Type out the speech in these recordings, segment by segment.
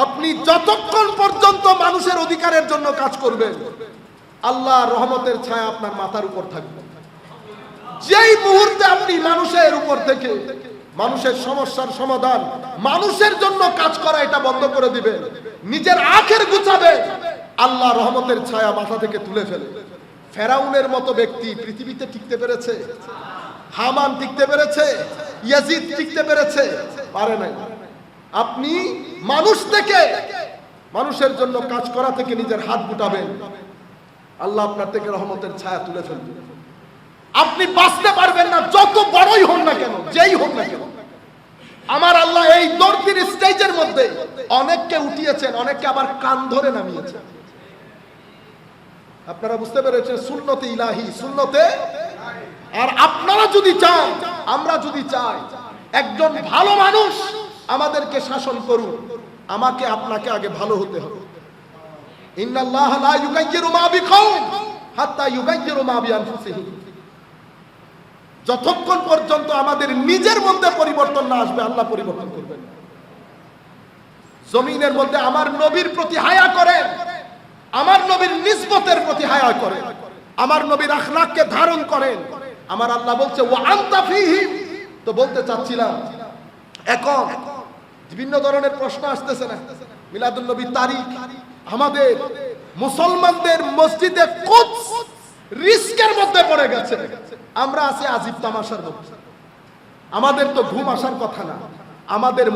আপনি যতক্ষণ পর্যন্ত মানুষের অধিকারের জন্য কাজ করবেন, আল্লাহর রহমতের ছায়া আপনার মাথার উপর থাকবে। যেই মুহূর্তে আপনি মানুষের উপর থেকে মানুষের সমস্যার সমাধান, মানুষের জন্য কাজ করা এটা বন্ধ করে দিবেন, নিজের আখের গুছাবে, আল্লাহ রহমতের ছায়া মাথা থেকে তুলে ফেলে। ফেরাউনের মতো ব্যক্তি পৃথিবীতে টিকতে পেরেছে? হামান টিকতে পেরেছে? ইয়াজিদ টিকতে পেরেছে? পারে নাই। আপনি মানুষ থেকে, মানুষের জন্য কাজ করা থেকে নিজের হাত গুটাবেন, আল্লাহ আপনার থেকে রহমতের ছায়া তুলে ফেলবে। আপনি বাঁচতে পারবেন না, যত বড়ই হন না কেন, যেই হন না কেন। আমার আল্লাহ এই দর্দির স্টেজের মধ্যে অনেককে উঠিয়েছেন, অনেককে আবার কান ধরে নামিয়েছেন। আপনারা বুঝতে পেরেছেন? সুন্নতে ইলাহি, সুন্নতে। আর আপনারা যদি চান, আমরা যদি চাই একজন ভালো মানুষ আমাদেরকে শাসন করুন, আমাকে আপনাকে আগে ভালো হতে হবে। ইন্নাল্লাহ লা ইউগাইয়িরু মা বিকওম হাত্তা ইউগাইয়িরু মা বিআনফুসিহিম। যতক্ষণ পর্যন্ত আমাদের নিজের মধ্যে পরিবর্তন না আসবে, আল্লাহ পরিবর্তন করবেন না। জমিনের মধ্যে আমার নবীর প্রতি হায়া করেন, আমার নবীর নিসবতের প্রতি হায়া করেন, আমার নবীর আখলাককে ধারণ করেন। আমার আল্লাহ বলছে ওয়া আনতা ফীহিম। তো বলতে চাচ্ছিলাম, এখন বিভিন্ন ধরনের প্রশ্ন আসতেছে না? মিলাদুন নবী তারিখ, আমাদের মুসলমানদের মসজিদে কুদস রিস্কের মধ্যে পড়ে গেছে। আমরা আছি আজিব তামাশার মধ্যে। আমাদের তো ঘুম আসার কথা না। আমাদের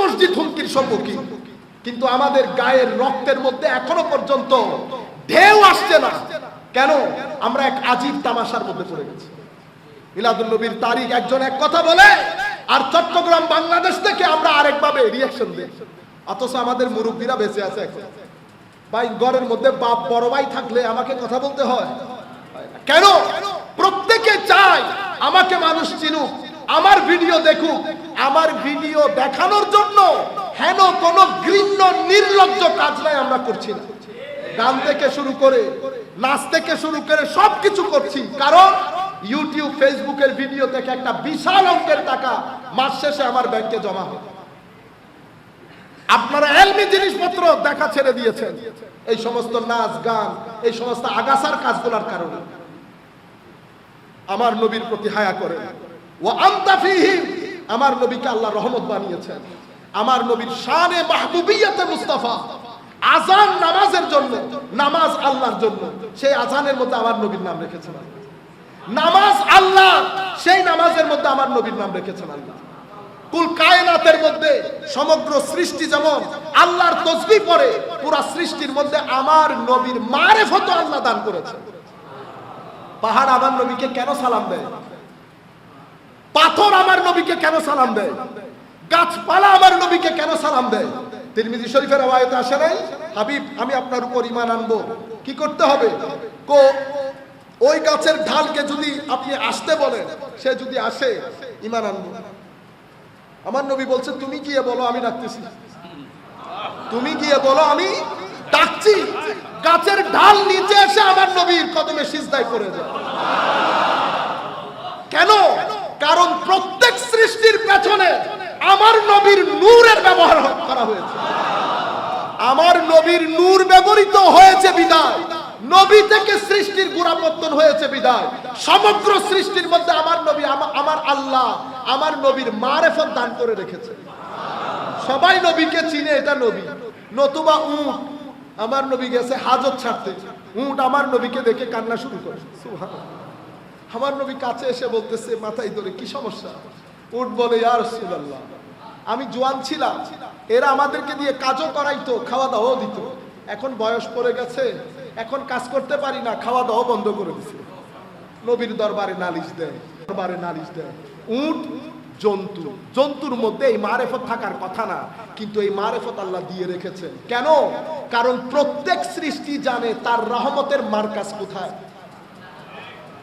মসজিদ হুমকির সম্মুখীন, কিন্তু আমাদের গায়ের রক্তের মধ্যে এখনো পর্যন্ত ঢেউ আসছে না। কেন? আমরা এক আজিব তামাশার মধ্যে পড়ে গেছি। মিলাদুন নবীর তারিখ একজন এক কথা বলে, আর চট্টগ্রাম বাংলাদেশ থেকে আমরা আরেকভাবে রিয়াকশন দিই। অথচ আমাদের মুরব্বীরা বেঁচে আছে এখন। ভাই, ঘরের মধ্যে বাপ বড় ভাই থাকলে আমাকে কথা বলতে হয় কেন? প্রত্যেকে চায় আমাকে মানুষ চিনুক, আমার ভিডিও দেখুক। আমার ভিডিও দেখানোর জন্য হেন কোন ঘৃণ্য নির্লজ্জ কাজ নাই আমরা করছি না। গান থেকে শুরু করে, নাচ থেকে শুরু করে সবকিছু করছি, কারণ ইউটিউব ফেসবুকের ভিডিও থেকে একটা বিশাল অঙ্কের টাকা মাস শেষে আমার ব্যাংকে জমা হয়। আপনারা এলমি জিনিসপত্র দেখা ছেড়ে দিয়েছেন এই সমস্ত নাচ গান, এই সমস্ত আগাছার কাজগুলোর কারণে। আমার নবীর প্রতি হায়া করেন। ওয়া আনতা ফীহিম। আমার নবীকে আল্লাহ রহমত বানিয়েছেন। আমার নবীর শানে মাহবুবিয়তে মুস্তাফা। আজান নামাজের জন্য, নামাজ আল্লাহর জন্য, সেই আজানের মধ্যে আমার নবীর নাম রেখেছেন আল্লাহ। নামাজ আল্লাহ, সেই নামাজের মধ্যে আমার নবীর নাম রেখেছেন আল্লাহ। কুল কায়নাতের মধ্যে সমগ্র সৃষ্টি যেমন আল্লাহর তাসবিহ পড়ে, পুরা সৃষ্টির মধ্যে আমার নবীর মারিফত আল্লাহ দান করেছেন। পাহাড় আমার নবীকে কেন সালাম দেয়? পাথর আমার নবীকে কেন সালাম দেয়? গাছপালা আমার নবীকে কেন সালাম দেয়? তিরমিজি শরীফের রওয়ায়াতে আসে নাই, হাবিব আমি আপনার উপর ঈমান আনবো, কি করতে হবে? ওই গাছের ঢালকে যদি আপনি আসতে বলেন, সে যদি আসে, ঈমান আনবো। আমার নবী বলছে তুমি গিয়ে বলো আমি ডাকতেছি, তুমি গিয়ে বলো আমি ডাকছি। গাছের ঢাল নিচে এসে আমার নবীর কদমে সিজদায় পড়ে যায়। কেন? কারণ প্রত্যেক সৃষ্টির পেছনে আমার নবীর নূরের ব্যবহার করা হয়েছে। আমার নবীর নূর ব্যবহৃত হয়েছে বিদায়, নবী থেকে সৃষ্টির গোড়াপত্তন হয়েছে বিদায়, সমগ্র সৃষ্টির মধ্যে আমার নবী, আমার আল্লাহ আমার নবীর মারিফত দান করে রেখেছে। সবাই নবীকে চিনে, এটা নবী। নতুবা উট, আমার নবী গেছে হাজত ছাড়তে, উট আমার নবীকে দেখে কান্না শুরু করে। সুবহানাল্লাহ। আমার নবী কাছে এসে বলতেছে মাথায় ধরে, কি সমস্যা? উট বলে ইয়া রাসূলুল্লাহ, আমি জোয়ান ছিলাম, এরা আমাদেরকে দিয়ে কাজও করাইতো, খাওয়া দাওয়াও দিত। এখন বয়স পড়ে গেছে, এখন কাজ করতে পারি না, খাওয়া দাওয়া বন্ধ করে দিছে। নবীর দরবারে নালিশ দেয়, দরবারে নালিশ দেয়। উট জন্তু, জন্তুর মধ্যে এই মারিফত থাকার কথা না, কিন্তু এই মারিফত আল্লাহ দিয়ে রেখেছেন। কেন? কারণ প্রত্যেক সৃষ্টি জানে তার রহমতের মারকাজ কোথায়,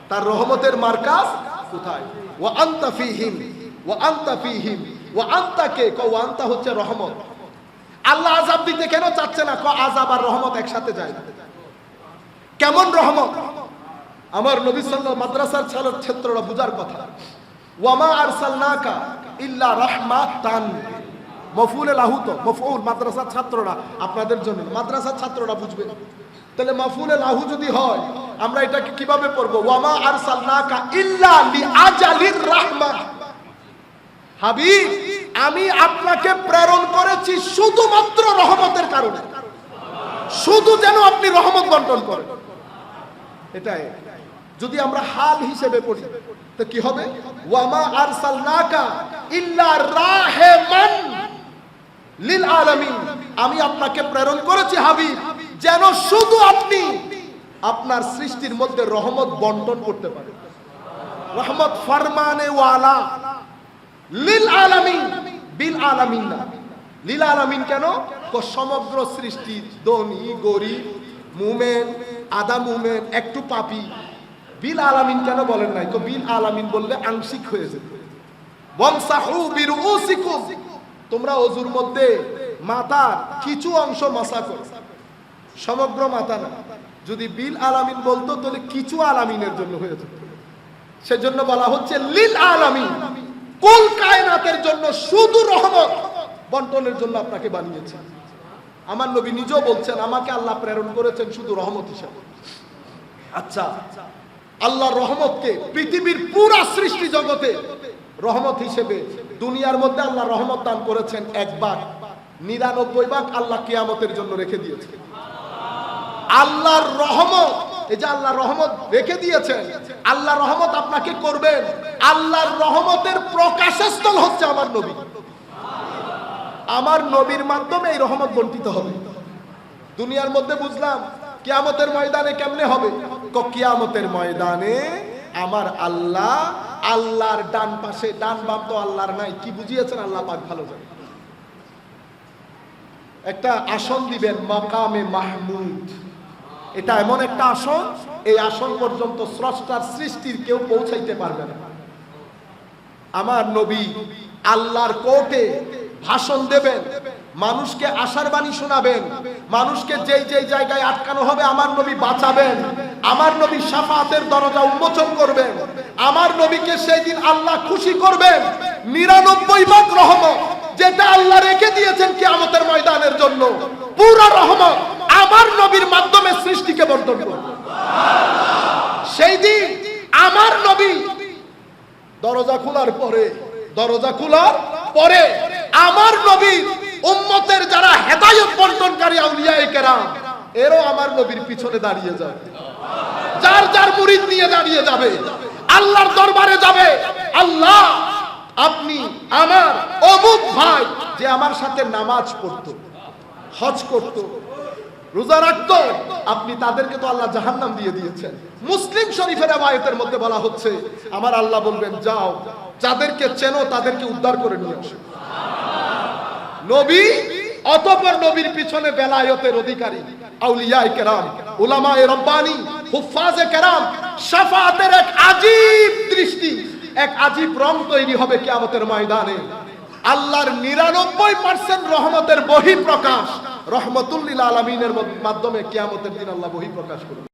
তার রহমতের মারকাজ কোথায়। ওয়া আনতা ফীহিম, ওয়া আনতা ফীহিম, ওয়া আনতা কে? ওয়া আনতা হচ্ছে রহমত। আল্লাহ আযাব দিতে কেন চাচ্ছে না? আযাব আর রহমত একসাথে যায় না। কেমন রহমত? আমার নবী সাল্লাল্লাহু মাদ্রাসার ছাত্ররা বুঝার কথা। ওয়ামা আরসালনাকা ইল্লা রাহমাতান, মফউলে লাহু তো মফউল মাদ্রাসার ছাত্ররা, আপনাদের জন্য মাদ্রাসার ছাত্ররা বুঝবে। তাহলে মফউলে লাহু যদি হয় আমরা এটাকে কিভাবে পড়বো? ওয়ামা আরসালনাকা ইল্লা লিআজালির রাহমাহ। হাবিব, আমি আপনাকে প্রেরণ করেছি শুধুমাত্র রহমতের কারণে, শুধু যেন আপনি রহমত বন্টন করেন। এটাই যদি আমরা হাল হিসেবে পড়ি তো কি হবে? ওয়ামা আরসালনাকা ইল্লা রাহমান লিল আলামিন। আমি আপনাকে প্রেরণ করেছি হাবিব যেন শুধু আপনি আপনার সৃষ্টির মধ্যে রহমত বন্টন করতে পারেন। রহমত ফরমানে ওয়ালা লিল আলামিন, বিল আলামিন না। লিল আলামিন কেন? সমগ্র সৃষ্টি, ধনী গরিব, মুমেন আদা মুমেন একটু পাপী। বিল আলামিন কেন বলেন নাই? বিল আলামিন বললে আংশিক হয়ে যেত। ওয়ামসাহু বিরুসিকুম, তোমরা ওযুর মধ্যে মাথার কিছু অংশ মাসা করো, সমগ্র মাথা না। যদি বিল আলামিন বলতো তাহলে কিছু আলামিনের জন্য হয়ে যেত। সেজন্য বলা হচ্ছে লিল আলামিন, কুল কায়নাতের জন্য শুধু রহমত বন্টনের জন্য আপনাকে বানিয়েছে। আমার নবী নিজেও বলছেন আমাকে আল্লাহ প্রেরণ করেছেন শুধু রহমত হিসেবে। আচ্ছা, আল্লাহর রহমতকে পৃথিবীর পুরা সৃষ্টি জগতে রহমত হিসেবে দুনিয়ার মধ্যে আল্লাহ রহমত দান করেছেন একবার, 99 ভাগ আল্লাহ কিয়ামতের জন্য রেখে দিয়েছে। আল্লাহর রহমত, এই যে আল্লাহ রহমত রেখে দিয়েছেন, আল্লাহ রহমত আপনাকে করবেন। আল্লাহর রহমতের প্রকাশস্থল হচ্ছে আমার নবী। আমার নবীর মাধ্যমে এই রহমত বন্টিত হবে দুনিয়ার মধ্যে। বুঝলাম কিয়ামতের ময়দানে কেমনে হবে? কিয়ামতের ময়দানে আমার আল্লাহ, আল্লাহর ডান পাশে, ডান বাম তো আল্লাহর নাই, কি বুঝিয়েছেন আল্লাহ পাক ভালো জানে, একটা আসন দিবেন মাকামে মাহমুদ। এটা এমন একটা আসন, এই আসন পর্যন্ত স্রষ্টার সৃষ্টির কেউ পৌঁছাইতে পারবে না। আমার নবী আল্লাহর কোর্টে ভাষণ দেবেন, মানুষকে আশার বাণী শোনাবেন, মানুষকে যেই যেই জায়গায় আটকানো হবে আমার নবী বাঁচাবেন। আমার নবী শাফাতের দরজা উন্মোচন করবেন। আমার নবীকে সেই দিন আল্লাহ খুশি করবেন। 99 ভাগ রহমত যেটা আল্লাহ রেখে দিয়েছেন কিয়ামতের ময়দানের জন্য, পুরো রহমত আমার নবীর মাধ্যমে সৃষ্টিকে বন্টন করবেন। সেই দিন আমার নবী দরজা খোলার পরে আমার নবীর উম্মতের যারা হেদায়েত বন্টনকারী আউলিয়ায়ে কেরাম, এরও আমার নবীর পিছনে দাঁড়িয়ে যাবে, যার যার মুরিদ নিয়ে দাঁড়িয়ে যাবে, আল্লাহর দরবারে যাবে। আল্লাহ, আপনি আমার অমুক ভাই যে আমার সাথে নামাজ পড়তো, হজ করতো, রোজা রাখতো, আপনি তাদেরকে তো আল্লাহ জাহান্নাম দিয়ে দিয়েছেন। মুসলিম শরীফের আয়াতের মধ্যে বলা হচ্ছে আমার আল্লাহ বলবেন যাও, যাদেরকে চেনো তাদেরকে উদ্ধার করে নিয়ে আসো। নবী, অতঃপর নবীর পিছনে বেলায়েতের অধিকারী আউলিয়ায়ে কেরাম, উলামায়ে রব্বানি, হুফাজে কেরাম, শাফাআতের এক আজীব দৃষ্টি, এক আজীব রং তৈরি হবে কিয়ামতের ময়দানে। আল্লাহর 99% রহমতের বহিঃপ্রকাশ রহমতুল লিল আলামিনের মাধ্যমে কিয়ামতের দিন আল্লাহ বহিঃপ্রকাশ করবে।